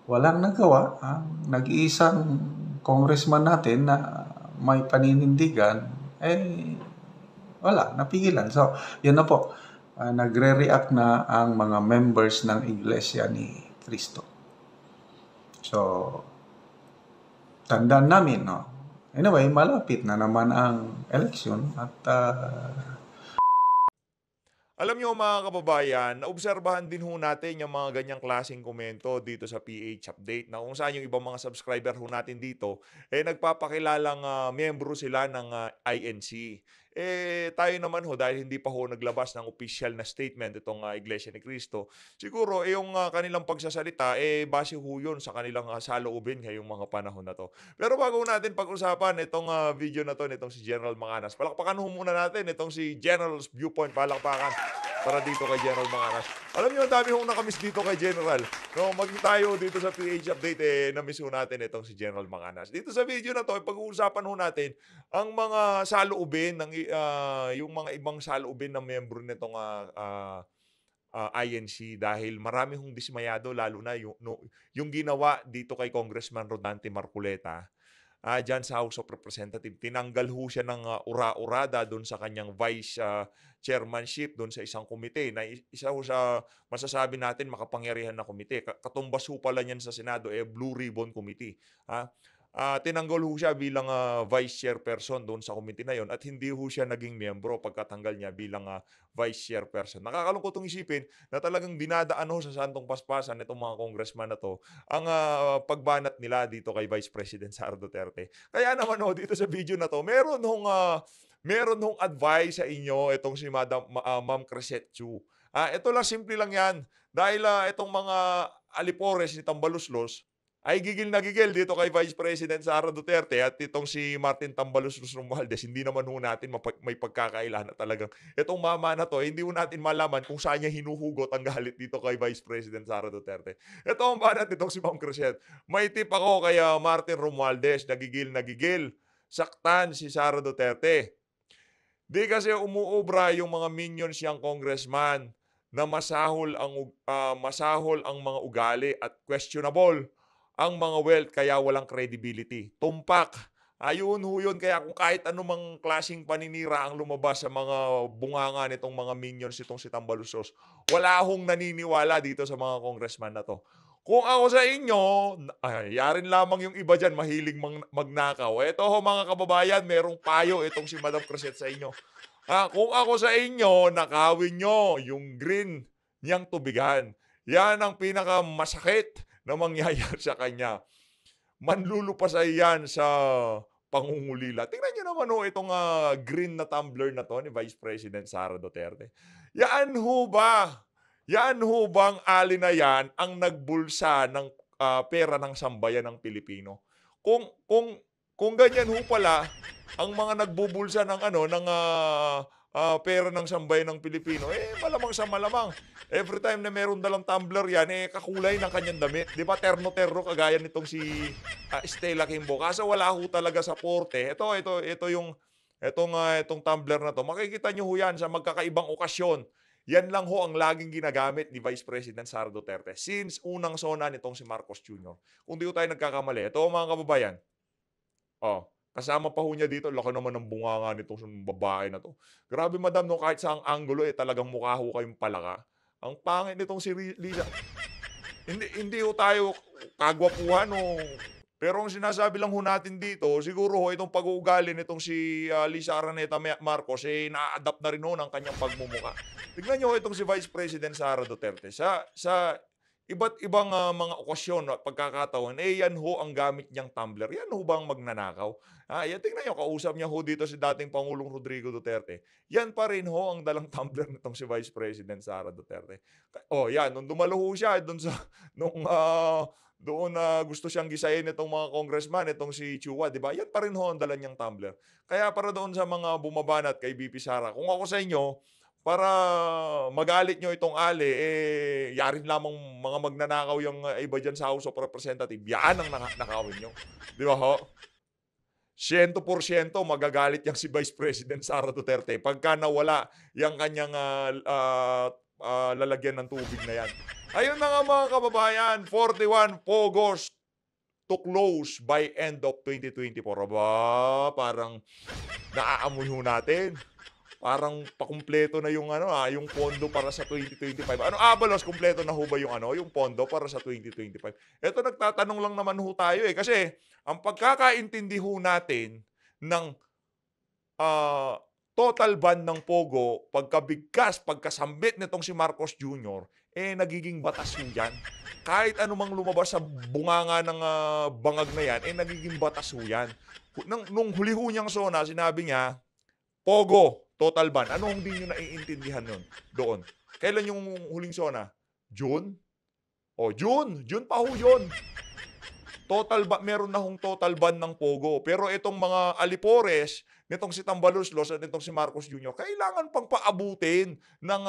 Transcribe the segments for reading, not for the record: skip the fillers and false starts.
walang nagawa ang nag-iisang congressman natin na may paninindigan, wala, napigilan. So, yun na po, nagre-react na ang mga members ng Iglesia ni Cristo. So, tandaan namin, no? Anyway, malapit na naman ang election at Alam niyo mga kababayan, naobserbahan din ho natin yung mga ganyang klaseng komento dito sa PH Update na kung saan yung ibang mga subscriber ho natin dito, nagpapakilalang miyembro sila ng INC. Tayo naman ho, dahil hindi pa ho naglabas ng official na statement itong Iglesia ni Cristo, siguro yung kanilang pagsasalita, base ho yun sa kanilang saloobin ngayong mga panahon na to. Pero bago natin pag-usapan itong video na to, nitong si General Manganas, palakpakan ho muna natin itong si General's Viewpoint, palakpakan para dito kay General Manganas. Alam niyo, ang dami hong nakamiss dito kay General. No, maging tayo dito sa PH Update, namiss ho natin itong si General Manganas. Dito sa video na to, pag-uusapan ho natin ang mga saloobin, yung mga ibang saloobin ng miyembro nitong INC dahil marami hong dismayado lalo na yung ginawa dito kay Congressman Rodante Marcoleta diyan sa House of Representatives. Tinanggal ho siya ng ura-urada doon sa kanyang vice chairmanship doon sa isang komite na isa ho sa masasabi natin makapangyarihan na komite. Katumbas ho pala niyan sa Senado, Blue Ribbon Committee. Ha? Tinanggal ho siya bilang vice chairperson doon sa komite na yon at hindi ho siya naging miyembro pagkatanggal niya bilang vice chairperson. Nakakalungkot itong isipin na talagang dinadaan ho sa santong paspasan itong mga congressman na to ang pagbanat nila dito kay Vice President Sara Duterte. Kaya naman ho, dito sa video na to, meron hong advice sa inyo itong si Ma'am Crescent Chu. Ito lang, simple lang yan. Dahil itong mga alipores ni Tambaluslos ay gigil na gigil dito kay Vice President Sara Duterte at itong si Martin Tambaluslos Romualdez. Hindi naman ho natin may pagkakailan na talagang itong mama na to, hindi ho natin malaman kung saan niya hinuhugot ang galit dito kay Vice President Sara Duterte. Ito ang banat itong si Ma'am Crescent. May tip ako kay Martin Romualdez, nagigil na gigil. Saktan si Sara Duterte. Di kasi umuobra yung mga minions niyang congressman na masahol ang mga ugali at questionable ang mga wealth kaya walang credibility. Tumpak. Ayun ho yun. Kaya kung kahit anumang klaseng paninira ang lumabas sa mga bunganga nitong mga minions itong si Tambalusos, wala hong naniniwala dito sa mga congressman na to. Kung ako sa inyo, yarin lamang yung iba dyan, mahilig magnakaw. Ito ho mga kababayan, merong payo itong si Madam Crescent sa inyo. Kung ako sa inyo, nakawin nyo yung green niyang tubigan. Yan ang pinakamasakit na mangyayari sa kanya. Manlulupasay yan sa pangungulila. Tingnan nyo naman ho itong green na tumbler na to ni Vice President Sara Duterte. Yan ho ba? Yan ho bang alin na yan ang nagbulsa ng pera ng sambayan ng Pilipino? Kung ganyan ho pala ang mga nagbubulsa ng pera ng sambayan ng Pilipino, malamang sa malamang. Every time na meron dalang tumbler yan, kakulay ng kanyang damit. Di ba, terno-terno kagaya nitong si Stella Kimbo. Kaso wala ho talaga sa porte. Itong tumbler na to, makikita nyo ho yan sa magkakaibang okasyon. Yan lang ho ang laging ginagamit ni Vice President Sara Duterte since unang sona nitong si Marcos Jr. Kung di ho tayo nagkakamali. Ito mga kababayan. Kasama pa ho niya dito, laki naman ng bunganga nitong babae na 'to. Grabe madam 'no, kahit saang anggulo, talagang mukha ho kayong palaka. Ang pangit nitong si Liza. Hindi ho tayo kagwapuhan o pero ang sinasabi lang ho natin dito, siguro ho itong pag-uugali nitong si Liza Araneta Marcos, na-a-adapt na rin ho ng kanyang pagmumukha. Tignan niyo ho itong si Vice President Sara Duterte sa iba't ibang mga okasyon at pagkakataon, yan ho ang gamit niyang tumbler. Yan ho bang magnanakaw? Yan tingnan niyo, kausap niya ho dito si dating Pangulong Rodrigo Duterte. Yan pa rin ho ang dalang tumbler nitong si Vice President Sara Duterte. Yan, nung dumalo ho siya doon na gusto siyang gisayin itong mga congressman, itong si Chua, di ba? Yan pa rin ho ang dala niyang tumbler. Kaya para doon sa mga bumabanat kay BP Sara, kung ako sa inyo, para magalit nyo itong ali, yarin lamang mga magnanakaw yung iba dyan sa House of Representatives. Yan ang nakawin nyo. Di ba ho? 100% magagalit yang si Vice President Sara Duterte pagka nawala yung kanyang lalagyan ng tubig na yan. Ayun na nga mga kababayan, 41 Pogos to close by end of 2024. Aba, parang naaamoy ho natin. Parang pakumpleto na yung yung pondo para sa 2025. Ano, Abalos, kumpleto na ho ba yung yung pondo para sa 2025? Eto, nagtatanong lang naman ho tayo kasi ang pagkakaintindi ho natin ng ah, total ban ng Pogo, pagkabigkas, pagkasambit nitong si Marcos Jr., nagiging batas ho yan. Kahit anumang lumabas sa bunganga ng bangag na yan, nagiging batas ho yan. Nung huli ho niyang SONA, sinabi niya, Pogo, total ban. Ano hindi nyo naiintindihan nun doon? Kailan yung huling SONA? June? June. June pa ho yun. Total ban, meron na hong total ban ng Pogo. Pero itong mga alipores, nitong si Tambaluslos at nitong si Marcos Jr., kailangan pang paabutin ng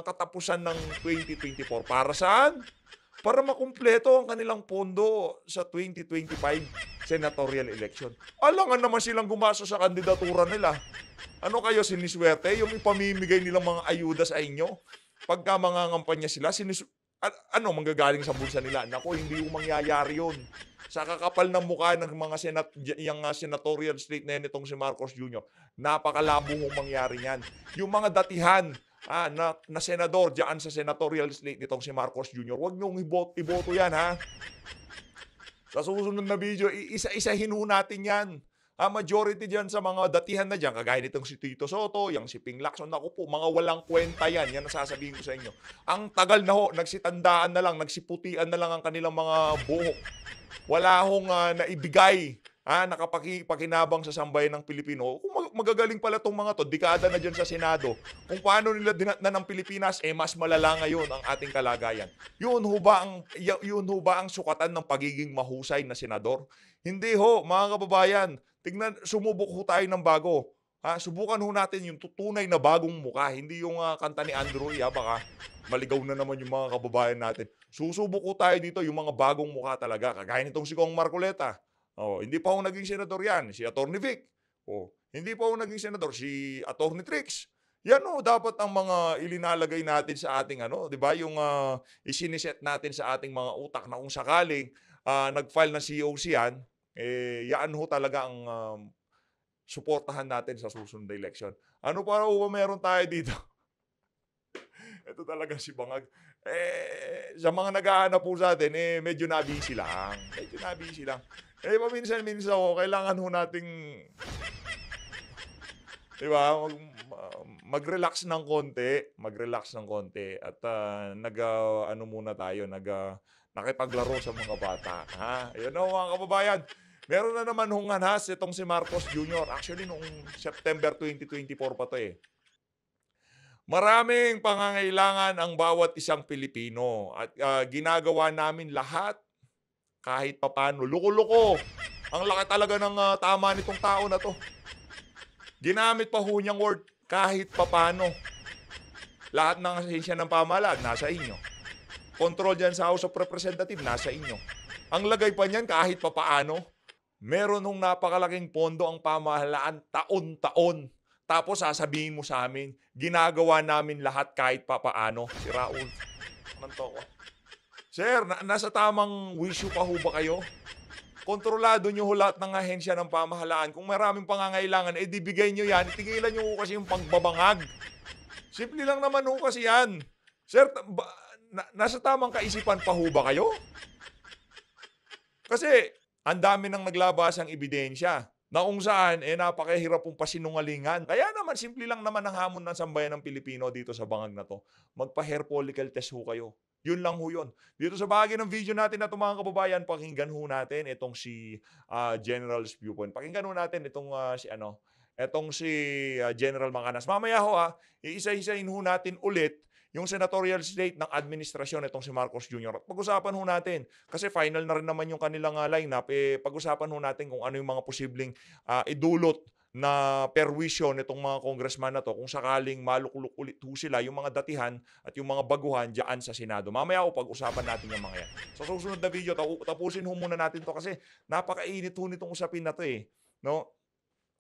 katapusan ng 2024. Para saan? Para makumpleto ang kanilang pondo sa 2025 senatorial election. Alangan naman silang gumasto sa kandidatura nila. Ano kayo, siniswerte? Yung ipamimigay nilang mga ayuda sa inyo? Pagka mga ngampanya sila, manggagaling sa bulsa nila? Naku, hindi yung mangyayari yun. Sa kakapal ng mukha ng mga senatorial slate na yan itong si Marcos Jr., napakalabo mong mangyari yan. Yung mga datihan na senador diyan sa senatorial slate nitong si Marcos Jr., huwag niyong iboto yan, ha? Sa susunod na video, isa-isahin ho natin yan. Majority dyan sa mga datihan na dyan, kagaya nitong si Tito Soto, yung si Ping Lacson, naku po, mga walang kwenta yan. Yan ang sasabihin ko sa inyo. Ang tagal na ho, nagsitandaan na lang, nagsiputian na lang ang kanilang mga buhok. Wala hong naibigay, nakapakinabang sa sambayan ng Pilipino. Kung magagaling pala itong mga to, dekada na dyan sa Senado. Kung paano nila dinatnan ng Pilipinas, mas malala ngayon ang ating kalagayan. Yun ho ba ang sukatan ng pagiging mahusay na senador? Hindi ho, mga kababayan. Tingnan, sumubok ho tayo ng bago. Subukan ho natin yung tunay na bagong mukha. Hindi yung kanta ni Andrew, baka maligaw na naman yung mga kababayan natin. Susubok ho tayo dito yung mga bagong mukha talaga. Kagaya nitong si Kong Marcoleta. Hindi pa ho naging senador yan. Si Atty. Vic. Hindi pa ho naging senador. Si Atty. Trix. Yan ho, dapat ang mga ilinalagay natin sa ating di ba? Yung isiniset natin sa ating mga utak na kung sakaling nag-file ng COC yan, yan ho talaga ang suportahan natin sa susunod na election. Ano pa ho meron tayo dito? Ito talaga si Bangag. Sa mga naghahanap po sa atin, medyo nabisi lang. Medyo nabisi lang. Paminsan-minsan kailangan ho nating, di ba, mag-relax ng konti. At muna tayo, nakipaglaro sa mga bata. Ayun ho, mga kababayan. Meron na naman hunganhas itong si Marcos Jr. Actually, noong September 2024 pa to Maraming pangangailangan ang bawat isang Pilipino at ginagawa namin lahat kahit papano. Loko-loko. Ang laki talaga ng tama nitong tao na to. Ginamit pa ho niyang word kahit papano. Lahat ng ahensya ng pamahalaan nasa inyo. Control dyan sa House of Representatives nasa inyo. Ang lagay pa niyan kahit papaano. Meron nung napakalaking pondo ang pamahalaan taon-taon. Tapos sasabihin mo sa amin, ginagawa namin lahat kahit papaano. Si Raul. Manto ko. Sir, nasa tamang wisyo pa ho ba kayo? Kontrolado nyo ho lahat ng ahensya ng pamahalaan. Kung maraming pangangailangan, di bigay nyo yan. Itigilan nyo ho kasi yung pagbabangag. Simple lang naman ho kasi yan. Sir, nasa tamang kaisipan pa ho ba kayo? Kasi, ang dami nang naglabas ang ebidensya na kung saan, napakahirap pong pasinungalingan. Kaya naman, simple lang naman ang hamon ng sambayan ng Pilipino dito sa bangag na to. Magpa-hair follicle test ho kayo. Yun lang ho yun. Dito sa bahagi ng video natin na ito, mga kababayan, pakinggan ho natin itong si General's Viewpoint. Pakinggan ho natin itong si General Manganas. Mamaya ho iisa-isahin ho natin ulit yung senatorial slate ng administrasyon itong si Marcos Jr. At pag-usapan ho natin, kasi final na rin naman yung kanilang lineup, pag-usapan ho natin kung ano yung mga posibleng idulot na perwisyo nitong mga congressman na to kung sakaling malukuluk ulit ho sila yung mga datihan at yung mga baguhan dyan sa Senado. Mamaya ho pag-usapan natin yung mga yan. Sa susunod na video, tapusin ho muna natin to kasi napakainit ho nitong usapin na to no?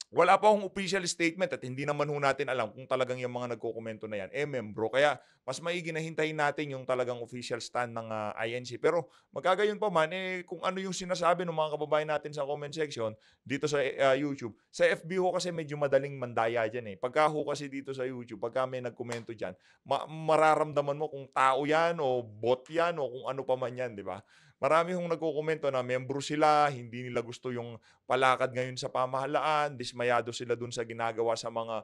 wala pa akong official statement at hindi naman ho natin alam kung talagang yung mga nagkokomento na yan, membro. Kaya mas maigi na hintayin natin yung talagang official stand ng INC. Pero magkagayon pa man, kung ano yung sinasabi ng mga kababayan natin sa comment section dito sa YouTube. Sa FB ho kasi medyo madaling mandaya dyan eh. Pagka ho kasi dito sa YouTube, pagka may nagkomento dyan, mararamdaman mo kung tao yan o bot yan o kung ano pa man yan, di ba? Marami hong nagkokomento na membro sila, hindi nila gusto yung palakad ngayon sa pamahalaan, dismayado sila dun sa ginagawa sa mga,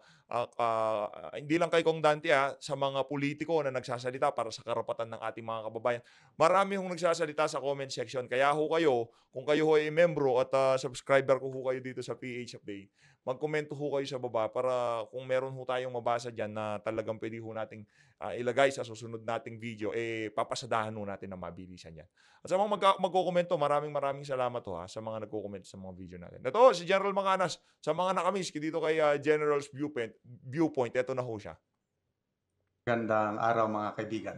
hindi lang kay Kong Dante, sa mga politiko na nagsasalita para sa karapatan ng ating mga kababayan. Marami hong nagsasalita sa comment section. Kaya ho kayo, kung kayo ho ay membro at subscriber ko ho kayo dito sa PH Update, magkomento ho kayo sa baba para kung meron ho tayong mabasa dyan na talagang pwede ho nating ilagay sa susunod nating video, papasadahan ho natin na mabilisan yan. At sa mga magkokomento, maraming maraming salamat ho sa mga nagko-comment sa mga video natin. Ito si General Manganas, sa mga nakamiss dito kay General's Viewpoint, eto na ho siya. Gandang araw mga kaibigan.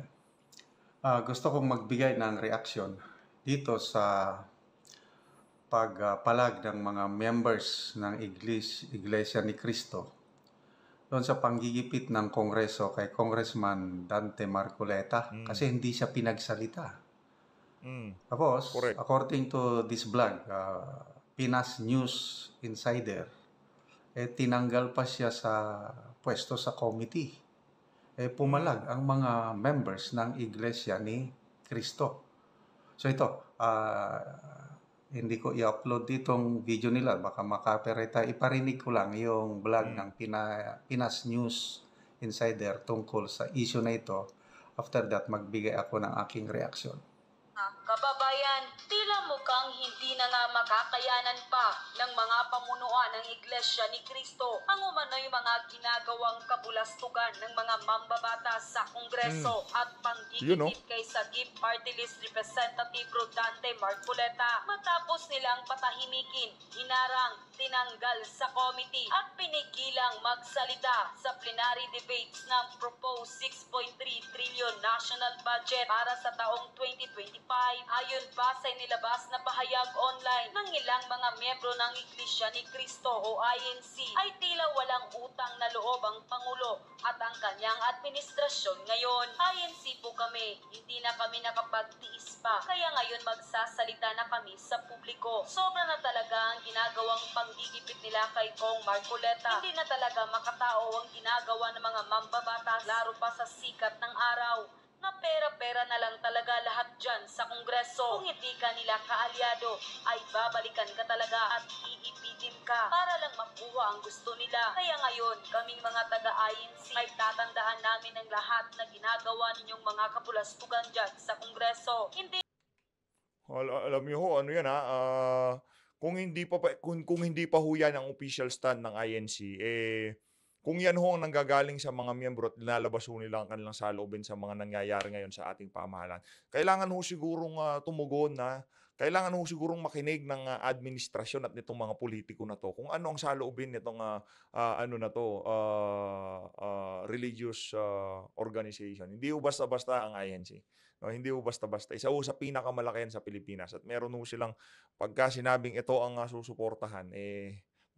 Gusto kong magbigay ng reaksyon dito sa pagpalag ng mga members ng Iglesia ni Cristo doon sa panggigipit ng Kongreso kay Congressman Dante Marcoleta kasi hindi siya pinagsalita. Tapos, Correct. according to this blog, Pinas News Insider, tinanggal pa siya sa pwesto sa committee. Pumalag ang mga members ng Iglesia ni Cristo. So ito, hindi ko i-upload ditong video nila, baka makapirate tayo. Iparinig ko lang yung blog ng Pinas News Insider tungkol sa issue na ito. After that, magbigay ako ng aking reaksyon. Kababayan, tila mukhang hindi na nga makakayanan pa ng mga pamunuan ng Iglesia ni Cristo ang umano'y mga ginagawang kabulastugan ng mga mambabatas sa Kongreso at panggigipit kay Sagip Party List Representative Rodante Marcoleta matapos nilang patahimikin, hinarang, tinanggal sa committee at pinigilang magsalita sa plenary debates ng proposed 6.3 trillion national budget para sa taong 2025. Ayon pa sa inilabas na pahayag online ng ilang mga miyembro ng Iglesia ni Cristo o INC, ay tila walang utang na loob ang Pangulo at ang kanyang administrasyon ngayon. INC po kami, hindi na kami nakapagtiis pa, kaya ngayon magsasalita na kami sa publiko. Sobra na talaga ang ginagawang panggigipit nila kay Kong Marcoleta. Hindi na talaga makatao ang ginagawa ng mga mambabatas, laro pa sa sikat ng araw na pera-pera na lang talaga lahat dyan sa Kongreso. Kung hindi ka nila kaalyado, ay babalikan ka talaga at iipitin ka para lang makuha ang gusto nila. Kaya ngayon, kaming mga taga-INC ay tatandaan namin ang lahat na ginagawa ninyong mga kapulastugan dyan sa Kongreso. Hindi Alam niyo ho, ano yan kung hindi pa ho yan ang official stand ng INC, kung yan ho ang nanggagaling sa mga miyembro at nilalabas ho nila ang kanilang saloobin sa mga nangyayari ngayon sa ating pamahalaan, kailangan ho sigurong tumugon na, kailangan ho sigurong makinig ng administrasyon at nitong mga politiko na to kung ano ang saloobin nitong religious organization. Hindi ho basta-basta ang INC. No, hindi ho basta-basta. Isa ho sa pinakamalaki sa Pilipinas at meron ho silang pagka sinabing ito ang susuportahan,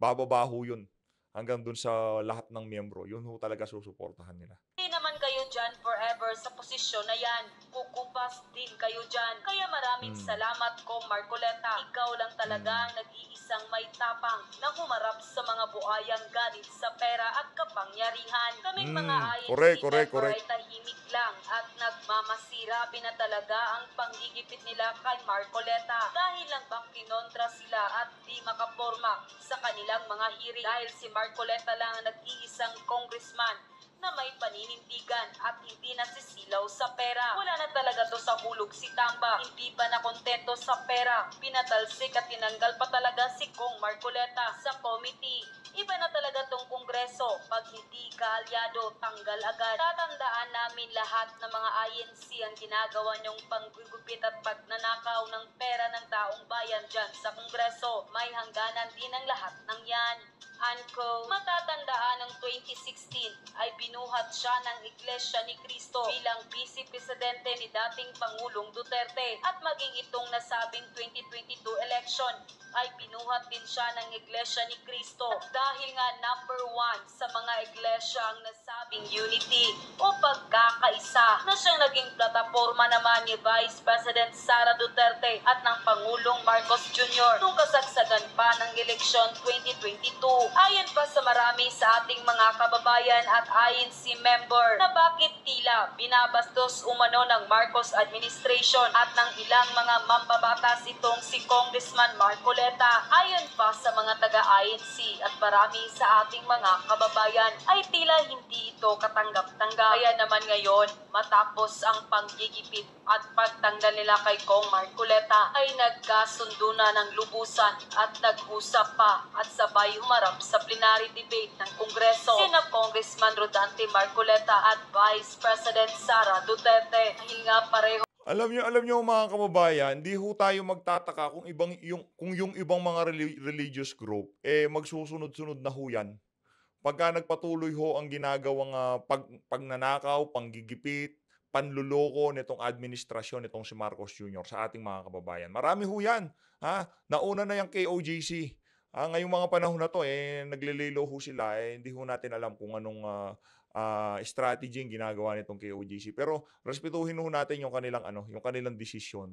bababa ho yun hanggang dun sa lahat ng miyembro. Yun ho talaga susuportahan nila. naman kayo dyan forever sa posisyon na yan. Kukupas din kayo dyan. Kaya maraming salamat, Kong Marcoleta. Ikaw lang talaga ang nag-iisang may tapang na humarap sa mga buhayang galit sa pera at kapangyarihan. Kaming mga INC Correct. ay tahimik lang at nagmamasirabi na talaga ang panggigipit nila kay Marcoleta dahil lang bang kinontra sila at di makaporma sa kanilang mga hearing dahil si Marcoleta lang ang nag-iisang congressman na may paninindigan at hindi nasisilaw sa pera. Wala na talaga to sa hulog si Tamba. Hindi pa nakontento sa pera. Pinatalsik at tinanggal pa talaga si Kong Marcoleta sa committee. Iba na talaga tong kongreso. Pag hindi kaalyado, tanggal agad. Tatandaan namin lahat ng mga INC ang ginagawa niyong panggugupit at pagnanakaw ng pera ng taong bayan dyan sa kongreso. May hangganan din ang lahat ng yan. Anko, matatandaan ng 2016 ay binuhat siya ng Iglesia ni Cristo bilang Vice Presidente ni dating Pangulong Duterte at maging itong nasabing 2022 election ay binuhat din siya ng Iglesia ni Cristo dahil nga number 1 sa mga iglesia ang nasabing unity o pagkakaisa na siyang naging plataforma naman ni Vice President Sara Duterte at ng Pangulong Marcos Jr. nung kasagsagan pa ng eleksyon 2022. Ayon pa sa marami sa ating mga kababayan at INC member na bakit tila binabastos umano ng Marcos administration at ng ilang mga mambabatas itong si Congressman Marcoleta. Ayon pa sa mga taga-INC at marami sa ating mga kababayan ay tila hindi ito katanggap-tanggap. Kaya naman ngayon, matapos ang panggigipit at pagtanggal nila kay Kong Marcoleta ay nagkasundo na ng lubusan at nag-usap pa at sabay humarap sa plenary debate ng Kongreso sina Congressman Rodante Marcoleta at Vice President Sara Duterte dahil nga pareho. Alam niyo mga kababayan, hindi ho tayo magtataka kung yung ibang mga religious group magsusunod-sunod na ho yan. Pagka nagpatuloy ho ang ginagawang pagnanakaw, panggigipit, panluloko nitong administrasyon nitong si Marcos Jr. sa ating mga kababayan. Marami ho yan. Ha? Nauna na yung KOJC. Ngayong mga panahon na to, naglililo ho sila. Hindi ho natin alam kung anong strategy yung ginagawa nitong KOJC. Pero respetuhin ho natin yung kanilang desisyon.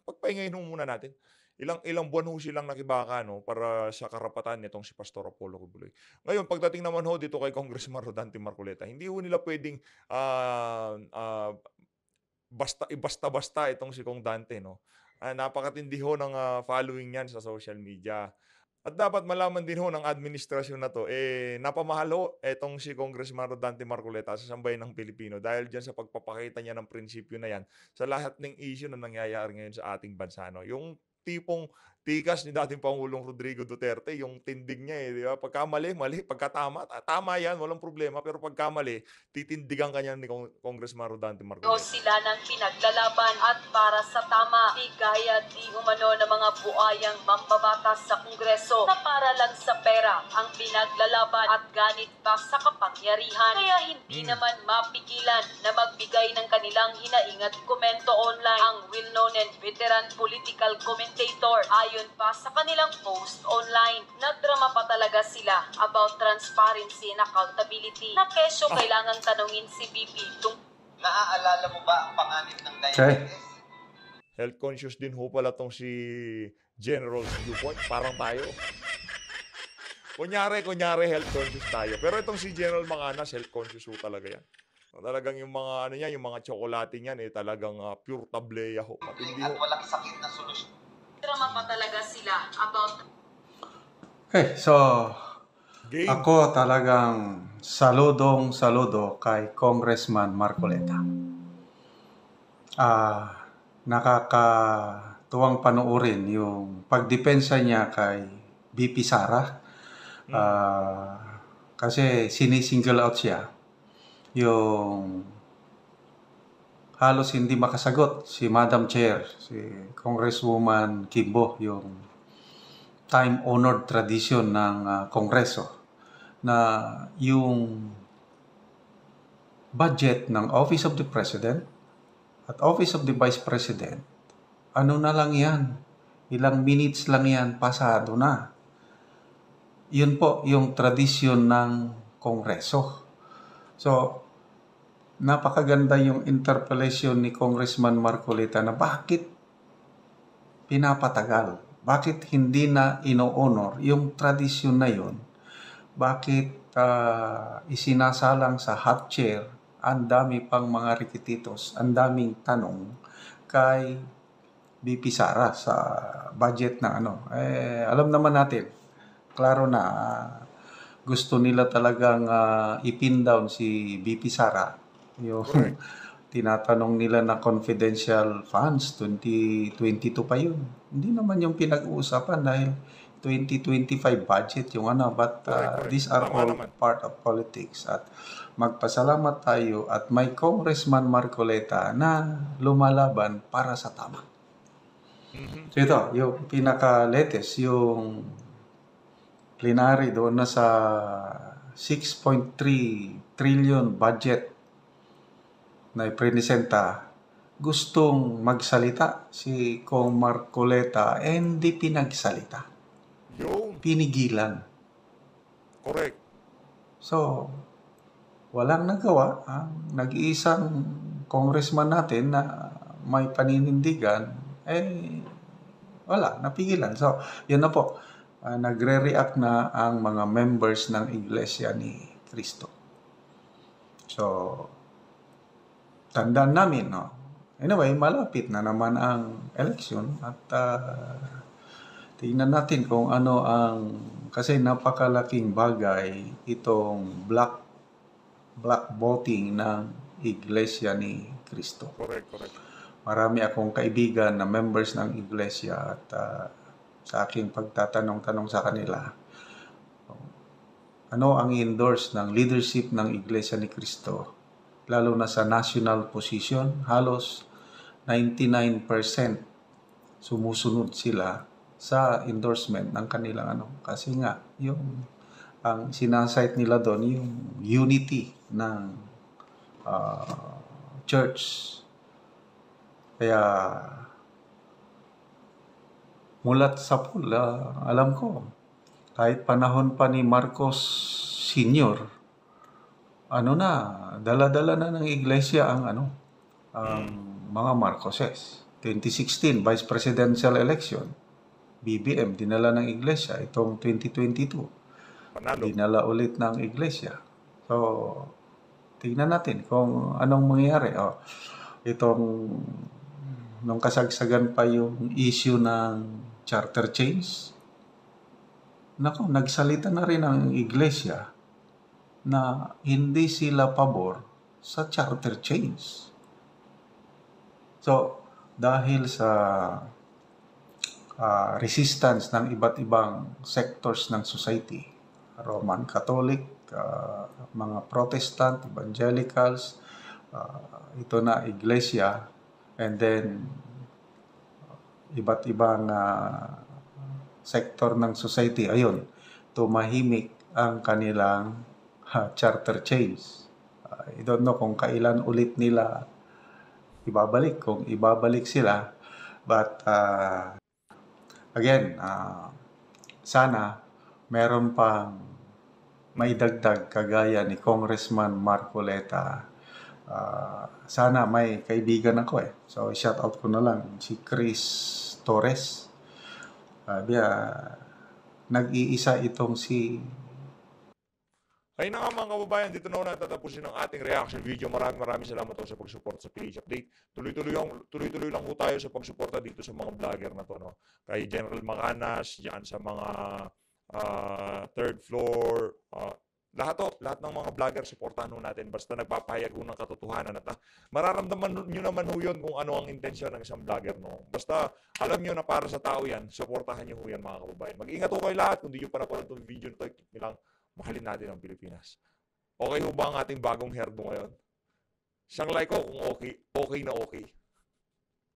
Pagpahingayin ho muna natin. Ilang buwan ho silang nakibaka para sa karapatan nitong si Pastor Apollo Kibuloy. Ngayon, pagdating naman ho dito kay Congressman Rodante Marcoleta, hindi ho nila pwedeng basta-basta itong si Kong Dante. Napakatindi ho ng following niyan sa social media. At dapat malaman din ho ng administrasyon na to, napamahal ho etong si Congressman Rodante Marcoleta sa sambayan ng Pilipino dahil dyan sa pagpapakita niya ng prinsipyo na yan sa lahat ng issue na nangyayari ngayon sa ating bansa. Yung tipong tikas ni dating Pangulong Rodrigo Duterte, yung tindig niya di ba? Pagkamali, mali. Pagkatama, tama yan, walang problema. Pero pagkamali, titindigan kanya ni Congressman Rodante Marcoleta. Sila ng pinaglalaban at para sa tama, di gaya di umano ng mga buayang mambabatas sa Kongreso na para lang sa pera ang pinaglalaban at ganit pa sa kapangyarihan. Kaya hindi naman mapigilan na magbigay ng kanilang hinaing at komento online ang well-known and veteran political commentator. Ayon pa sa kanilang post online, nagdrama pa talaga sila about transparency and accountability na kesyo kailangan tanungin si BP Naaalala mo ba ang panganib ng diabetes? Health conscious din ho pala tong si General Viewpoint. Parang tayo. Kunyari health conscious tayo. Pero itong si General Manganas, health conscious ho talaga yan. Talagang yung mga yung mga tsokolate niyan talagang pure tableya ho. At walang sakit na solusyon. Drama pa talaga sila about. Okay, so Game. ako talagang saludo kay Congressman Marcoleta. Nakakatuwang panoorin yung pagdepensa niya kay BP Sara. Kasi sinisingle out siya. Yung halos hindi makasagot si Madam Chair, si Congresswoman Kimbo, yung time-honored tradition ng Kongreso na yung budget ng Office of the President at Office of the Vice President, ano na lang yan, ilang minutes lang yan, pasado na. Yun po yung tradisyon ng Kongreso. So, napakaganda yung interpellation ni Congressman Marcoleta na bakit pinapatagal? Bakit hindi na ino-honor yung tradisyon na yun? Bakit isinasalang sa hot chair? Ang dami pang mga rikititos, ang daming tanong kay BP Sara sa budget na alam naman natin, klaro na gusto nila talagang ipin down si BP Sara. Yung tinatanong nila na confidential funds, 2022 pa yun. Hindi naman yung pinag-uusapan dahil 2025 budget yung but these are all part of politics. At magpasalamat tayo at may Congressman Marcoleta na lumalaban para sa tama. So ito, yung pinaka-latest, yung plenary doon na sa 6.3 trillion budget na ipresenta, gustong magsalita si Kong Marcoleta, hindi pinagsalita. Yun. pinigilan. Correct. So, walang nagawa. Ang nag-iisang congressman natin na may paninindigan, wala, napigilan. So, yun na po. Nagre-react na ang mga members ng Iglesia ni Cristo. So, tandaan namin, no? Anyway, malapit na naman ang election at tingnan natin kung ano kasi napakalaking bagay itong black voting ng Iglesia ni Cristo. Correct. Marami akong kaibigan na members ng Iglesia at sa aking pagtatanong-tanong sa kanila, ano ang endorse ng leadership ng Iglesia ni Cristo, lalo na sa national position, halos 99% sumusunod sila sa endorsement ng kanilang kasi nga yung ang sinasite nila doon yung unity ng church. Kaya mulat sa pool, alam ko kahit panahon pa ni Marcos Sr., dala-dala na ng iglesia ang mga Marcoses. 2016 vice presidential election, BBM dinala ng iglesia. Itong 2022 Panalo. dinala ulit ng iglesia. So, tingnan natin kung anong mangyayari. Nung kasagsagan pa yung issue ng charter change, nagsalita na rin ang iglesia na hindi sila pabor sa charter change. So, dahil sa resistance ng iba't ibang sectors ng society, Roman Catholic, mga Protestant, Evangelicals, ito na iglesia, and then iba't ibang sector ng society, ayun, tumahimik ang kanilang charter change. I don't know kung kailan ulit nila ibabalik, kung ibabalik sila, but again, sana meron pang may dagdag kagaya ni Congressman Marcoleta. Sana may kaibigan ako so shout out ko na lang si Chris Torres. Nag-iisa itong si Ayun na nga mga kababayan, dito na natatapusin ang ating reaction video. Maraming salamat po sa pag-support sa PH Update. Tuloy-tuloy lang po tayo sa pagsuporta dito sa mga vlogger na to, no? Kay General Macanas, diyan sa mga third floor, lahat ng mga vlogger, supportahan natin. Basta nagpapahayag ng katotohanan at mararamdaman nyo naman yun kung ano ang intensyon ng isang vlogger, no? Basta alam nyo na para sa tao yan, supportahan nyo yan mga kababayan. Mag-ingat po kayo lahat. Kung di nyo pa napanood itong video na ito, nilang mahalin natin ang Pilipinas. Okay ho ba ang ating bagong herbo ngayon? Isang like ko kung okay na okay.